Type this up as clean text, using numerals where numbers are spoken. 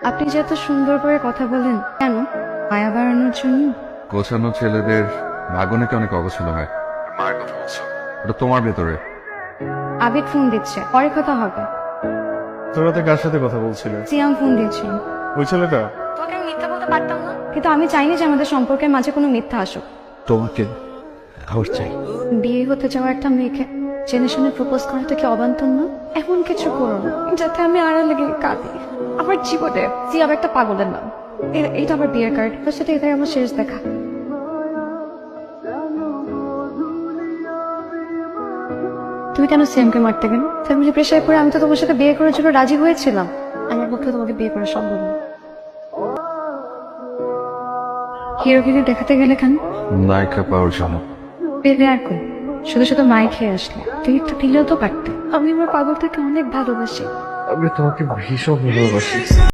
আপনি যে এত সুন্দর করে কথা বলেন কেন? মায়া বাড়ানোর জন্য? গোছানো ছেলেদের ভাগ্য নাকি অনেক অগোছালো হয়। মায়ের কথা বলছো, ওটা তোমার ভেতরে। আবেগ ফোন দিচ্ছে, পরে কথা হবে। তোরা তো কার সাথে কথা বলছিলে? সিয়াম ফোন দিচ্ছে। ওই ছেলেটা? তোকে আমি মিথ্যা বলতে পারতাম না, কিন্তু আমি চাইনি যে আমাদের সম্পর্কের মাঝে কোনো মিথ্যা আসুক। তোমাকে আবার চাই। বিয়ে হতে যাওয়া একটা মেয়েকে জেনে শুনে প্রপোজ করাটা কি অবান্তর না? এমন কিছু করো না যাতে আমি আড়ালে গিয়ে কাঁদি। আমার জীবনে সিয়াম একটা পাগলের নাম। এটা আমার বিয়ের কার্ড, তার সাথে এটাই আমার শেষ দেখা। তুমি কেন সিয়ামকে মারতে গেলে? ফ্যামিলি প্রেশার করে আমি তো তোমার সাথে বিয়ে করার জন্য রাজি হয়েছিলাম। আমার পক্ষে তোমাকে বিয়ে করা সম্ভব না। হিরোগিরি দেখাতে গেলে কেন? নায়িকা পাওয়ার জন্য। পেলে আর কই, শুধু শুধু মাই খেয়ে আসলে। তুই একটু দিলেও তো পারতে। আমি আমার পাগলটাকে অনেক ভালোবাসি। আমি তোমাকে ভীষণ ভালোবাসি।